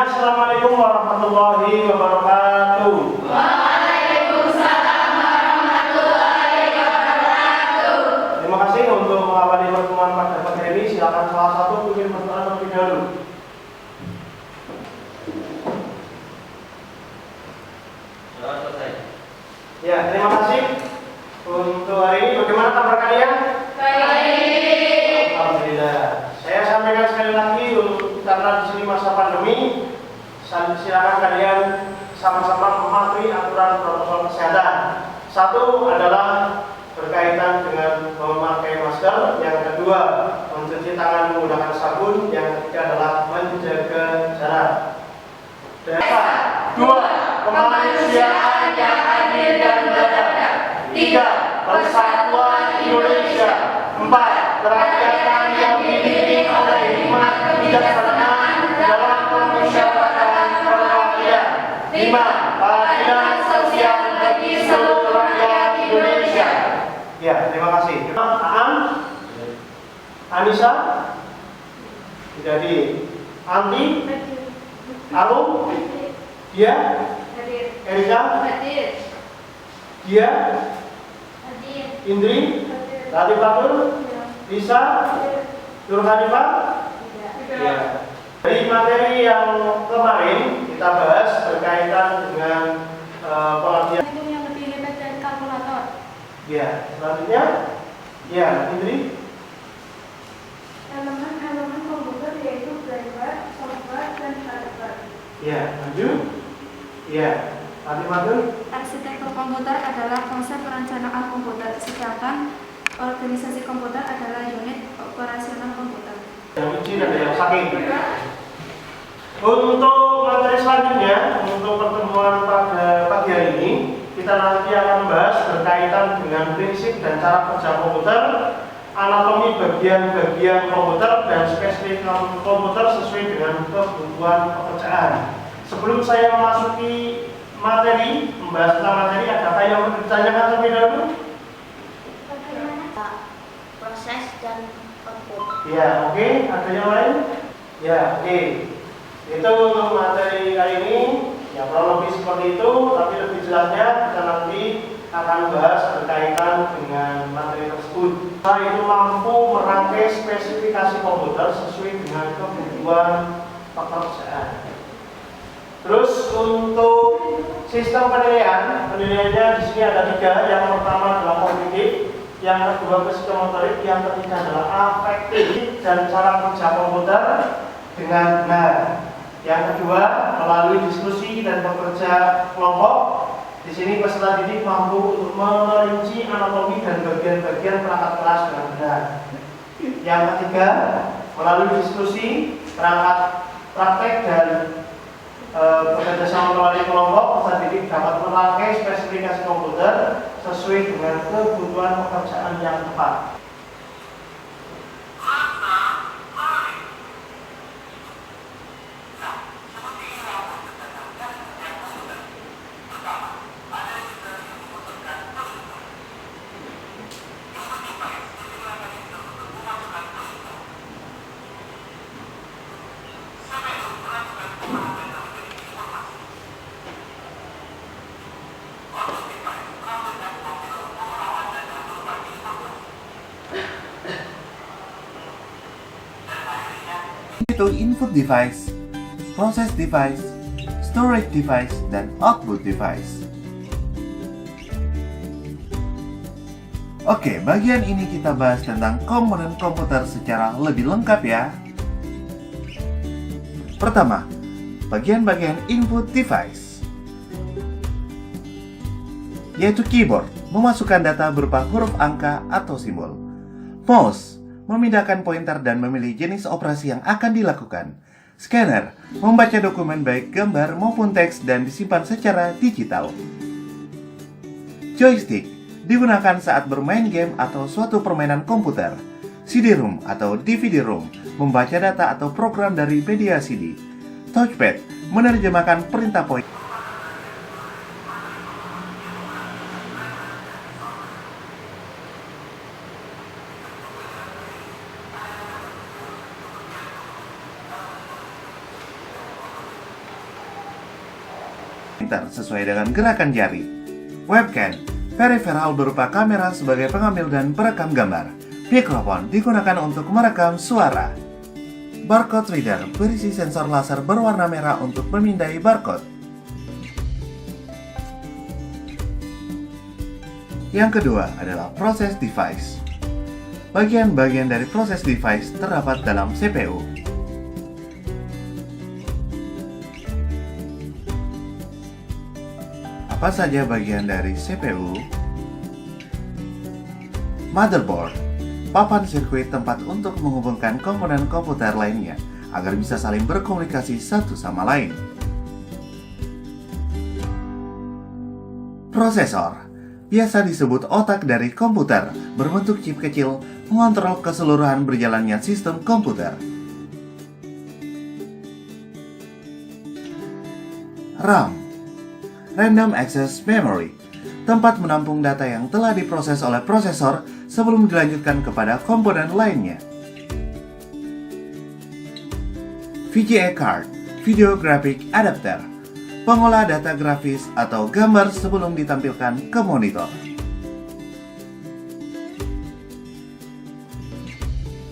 Assalamualaikum warahmatullahi wabarakatuh. Waalaikumsalam warahmatullahi wabarakatuh. Terima kasih untuk mengawali pertemuan pada pagi ini. Silakan salah satu pimpin pertemuan terlebih dahulu. Selesai. Ya, terima kasih untuk hari ini. Bagaimana kabar kalian? Baik. Alhamdulillah. Saya sampaikan sekali lagi karena di sini masa pandemi, silakan kalian sama-sama mematuhi aturan protokol kesehatan. Satu adalah berkaitan dengan memakai masker, yang kedua mencuci tangan menggunakan sabun, yang ketiga adalah menjaga jarak. Dan dua, kemanusiaan yang adil dan beradab. Tiga, persatuan Indonesia. Empat, kerakyatan yang dipimpin oleh hikmat kebijaksanaan dalam pemusyawaratan perwakilan. Lima, keadilan sosial bagi seluruh rakyat Indonesia. Ya, terima kasih. Aan, Anissa, jadi Anti, Arum, dia, Erika, dia, Indri, Latif Fatul, Lisa, Nur Hanifah. Ya. Dari materi yang kemarin kita bahas berkaitan dengan pengertian. Yang lebih hebat dari kalkulator. Ya, selanjutnya, ya, Indri. Elemen-elemen komputer yaitu driver, software, dan hardware. Ya, lanjut. Ya, Latif Fatul. Arsitektur komputer adalah konsep perencanaan komputer, sedangkan organisasi komputer adalah unit operasional komputer. Yang kecil ada yang saking. Untuk materi selanjutnya, untuk pertemuan pada pagi hari ini, kita nanti akan membahas berkaitan dengan prinsip dan cara kerja komputer, anatomi bagian-bagian komputer, dan spesifikasi komputer sesuai dengan kebutuhan pekerjaan. Sebelum saya memasuki materi, membahas tentang materi, adakah yang mau ditanyakan terlebih dahulu? Bagaimana proses dan output? Ya, oke. Ada yang lain? Ya, oke. Itu untuk materi kali ini. Ya, kurang lebih seperti itu. Tapi lebih jelasnya kita nanti akan bahas berkaitan dengan materi tersebut. Kita itu mampu merangkai spesifikasi komputer sesuai dengan kebutuhan pekerjaan. Terus untuk sistem penilaiannya di sini ada 3. Yang pertama adalah kognitif, yang kedua psikomotorik, yang ketiga adalah afektif dan cara kerja komputer dengan benar. Yang kedua melalui diskusi dan bekerja kelompok. Di sini peserta didik mampu untuk merinci anatomi dan bagian-bagian perangkat kelas dengan benar. Yang ketiga melalui diskusi, perangkat praktek dan bekerja sama melalui kelompok, peserta didik dapat merangkai spesifikasi komputer sesuai dengan kebutuhan pekerjaan yang tepat. Itu input device, process device, storage device, dan output device. Oke, bagian ini kita bahas tentang komponen komputer secara lebih lengkap ya. Pertama, bagian-bagian input device, yaitu keyboard, memasukkan data berupa huruf angka atau simbol. Mouse, memindahkan pointer dan memilih jenis operasi yang akan dilakukan. Scanner, membaca dokumen baik gambar maupun teks dan disimpan secara digital. Joystick, digunakan saat bermain game atau suatu permainan komputer. CD-ROM atau DVD-ROM, membaca data atau program dari media CD. Touchpad, menerjemahkan perintah poin. pointer sesuai dengan gerakan jari. Webcam, peripheral berupa kamera sebagai pengambil dan perekam gambar. Mikrofon digunakan untuk merekam suara. Barcode reader berisi sensor laser berwarna merah untuk memindai barcode. Yang kedua adalah proses device. Bagian-bagian dari proses device terdapat dalam CPU. Apa saja bagian dari CPU? Motherboard, papan sirkuit tempat untuk menghubungkan komponen komputer lainnya agar bisa saling berkomunikasi satu sama lain. Prosesor, biasa disebut otak dari komputer, berbentuk chip kecil, mengontrol keseluruhan berjalannya sistem komputer. RAM, Random Access Memory, tempat menampung data yang telah diproses oleh prosesor sebelum dilanjutkan kepada komponen lainnya. VGA Card, Video Graphic Adapter, pengolah data grafis atau gambar sebelum ditampilkan ke monitor.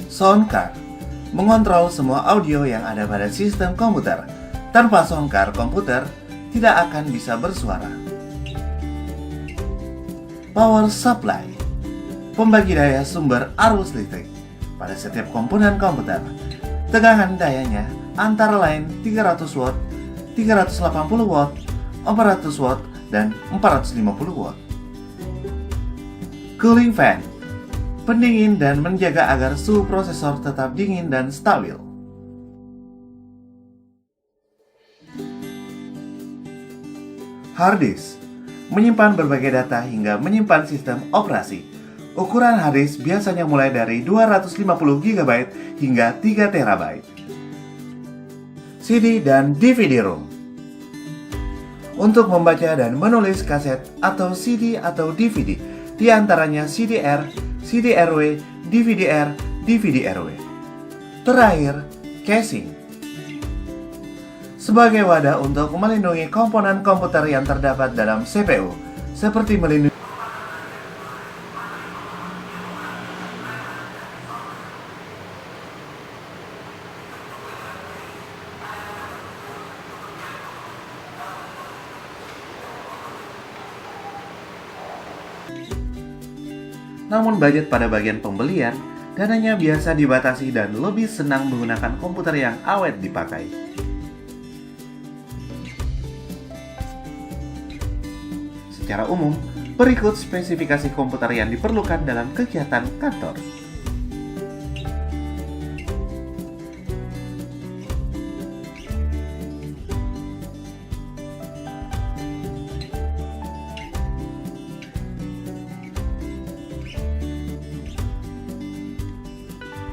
Sound card, mengontrol semua audio yang ada pada sistem komputer. Tanpa sound card, komputer tidak akan bisa bersuara. Power supply, pembagi daya sumber arus listrik pada setiap komponen komputer. Tegangan dayanya antara lain 300 watt, 380 watt, 400 watt, dan 450 watt. Cooling fan, pendingin dan menjaga agar suhu prosesor tetap dingin dan stabil. Hard disk, menyimpan berbagai data hingga menyimpan sistem operasi. Ukuran hard disk biasanya mulai dari 250 GB hingga 3 TB. CD dan DVD ROM, untuk membaca dan menulis kaset atau CD atau DVD, di antaranya CDR, CD-RW, DVD-R, DVD-RW. Terakhir, casing, sebagai wadah untuk melindungi komponen komputer yang terdapat dalam CPU, seperti melindungi Namun budget pada bagian pembelian, dananya biasa dibatasi dan lebih senang menggunakan komputer yang awet dipakai. Secara umum, berikut spesifikasi komputer yang diperlukan dalam kegiatan kantor.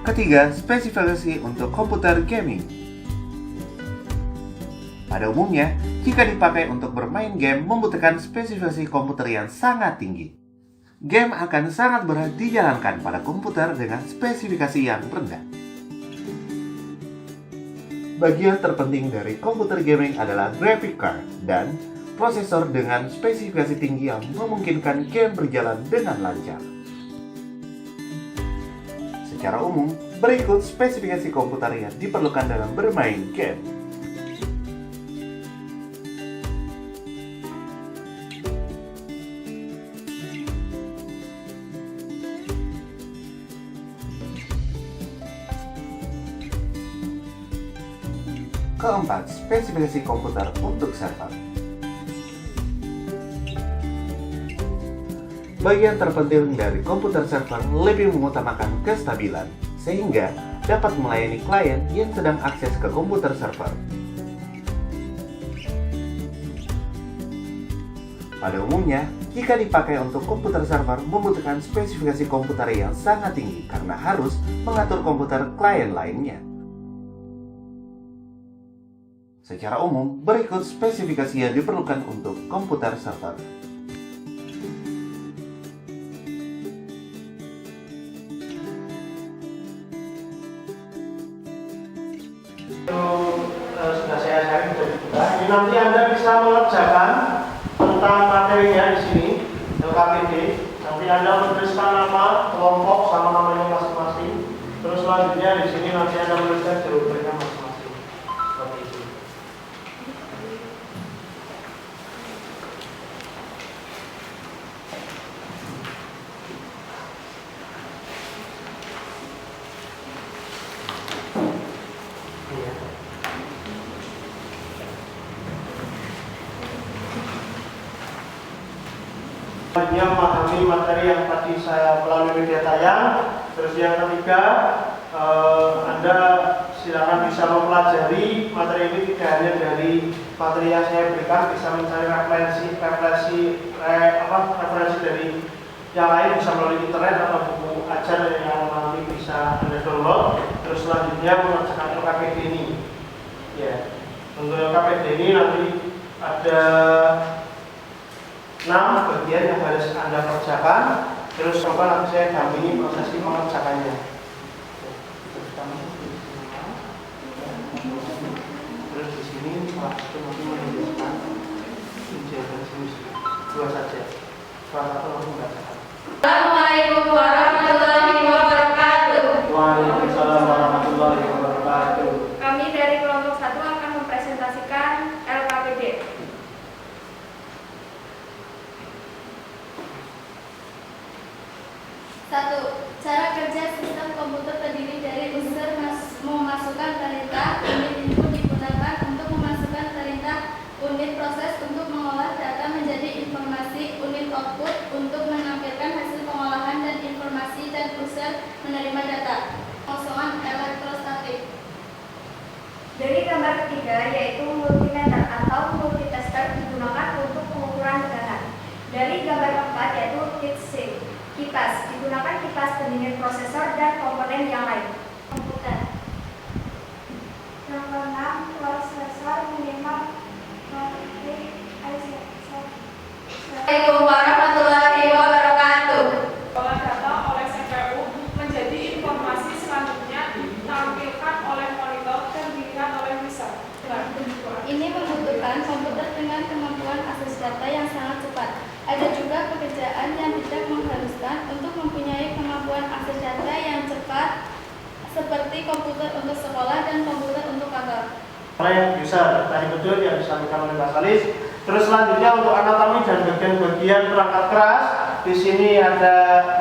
Ketiga, spesifikasi untuk komputer gaming. Pada umumnya, jika dipakai untuk bermain game membutuhkan spesifikasi komputer yang sangat tinggi. Game akan sangat berat dijalankan pada komputer dengan spesifikasi yang rendah. Bagian terpenting dari komputer gaming adalah graphic card dan prosesor dengan spesifikasi tinggi yang memungkinkan game berjalan dengan lancar. Secara umum, berikut spesifikasi komputer yang diperlukan dalam bermain game. Keempat, spesifikasi komputer untuk server. Bagian terpenting dari komputer server lebih mengutamakan kestabilan, sehingga dapat melayani klien yang sedang akses ke komputer server. Pada umumnya, jika dipakai untuk komputer server membutuhkan spesifikasi komputer yang sangat tinggi karena harus mengatur komputer klien lainnya. Secara umum, berikut spesifikasi yang diperlukan untuk komputer server. Itu sudah saya share juga. Ini nanti Anda bisa mengerjakan tulisan nama kelompok sama namanya masing-masing. Terus selanjutnya di sini nanti Anda menuliskan jawabannya masing-masing. Seperti itu. Selanjutnya memahami materi yang tadi saya melalui media tayang. Terus yang ketiga, Anda silakan bisa mempelajari materi ini tidak hanya dari materi yang saya berikan, bisa mencari referensi dari yang lain, bisa melalui internet atau buku ajar yang nanti bisa Anda download. Terus selanjutnya mengerjakan LKPD ini. Ya, untuk LKPD ini nanti ada 6 bagian yang harus Anda kerjakan. Terus coba nanti saya dampingi proses mengerjakannya. Terus di sini salah satu nanti menunjukkan ujian sini 2 saja. Salah satu nanti membacakan. Assalamualaikum warahmatullahi wabarakatuh. Waalaikumsalam warahmatullahi wabarakatuh. Kami dari kelompok 1 akan mempresentasikan LKPD. 1. Cara kerja sistem komputer terdiri dari unsur memasukkan perintah. Unit input digunakan untuk memasukkan perintah. Unit proses untuk mengolah data menjadi informasi. Unit output untuk menampilkan hasil pengolahan dan informasi, dan user menerima data. Kosongan elektrostatik. Dari gambar ketiga, yaitu multimeter atau multitester, digunakan untuk pengukuran tekanan. Dari gambar keempat, yaitu heatsink, kipas, digunakan kipas pendingin prosesor dan komponen yang lain. Komputer. Yang keenam, prosesor minimal memiliki Assalamualaikum warahmatullahi wabarakatuh. Olah data oleh CPU menjadi informasi selanjutnya ditampilkan oleh monitor dan dilihat oleh user. Ini membutuhkan komputer dengan kemampuan akses data yang sangat cepat. Ada juga pekerjaan yang tidak mengharuskan untuk mempunyai kemampuan akses data yang cepat, seperti komputer untuk sekolah dan komputer untuk kantor. Yang bisa tadi betul yang disampaikan oleh Mbak Salis. Terus selanjutnya untuk anatomi dan bagian-bagian perangkat keras, di sini ada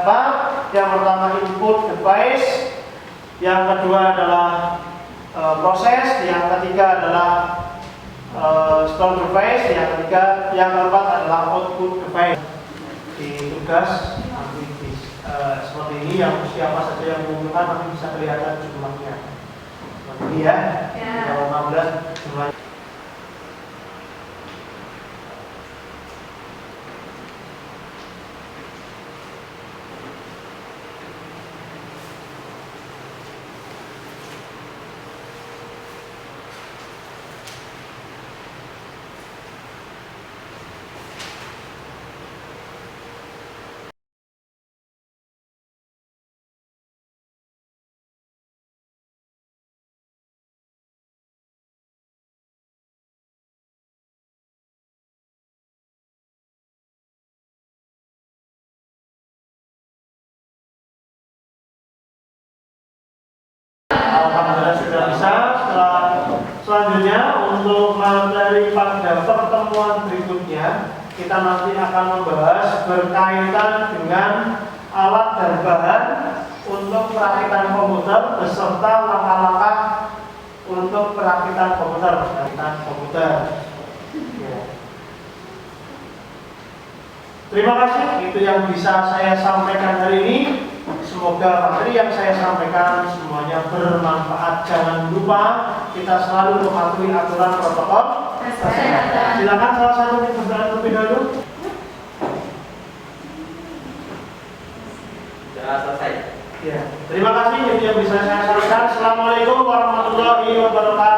4. Yang pertama input device, yang kedua adalah proses, yang ketiga adalah store device, yang keempat adalah output device. Di tugas nanti seperti ini, yang siapa saja yang mengumpulkan nanti bisa kelihatan jumlahnya. Seperti ini ya. Kalau 16 jumlahnya. Alhamdulillah sudah bisa. Selanjutnya untuk materi pada pertemuan berikutnya, kita nanti akan membahas berkaitan dengan alat dan bahan untuk perakitan komputer beserta langkah-langkah untuk perakitan komputer. Ya. Terima kasih, itu yang bisa saya sampaikan hari ini. Semoga materi yang saya sampaikan semuanya bermanfaat. Jangan lupa kita selalu mematuhi aturan protokol kesehatan. Silakan salah satu yang berbicara terlebih dahulu. Sudah selesai. Ya, terima kasih, itu yang bisa saya sampaikan. Assalamualaikum warahmatullahi wabarakatuh.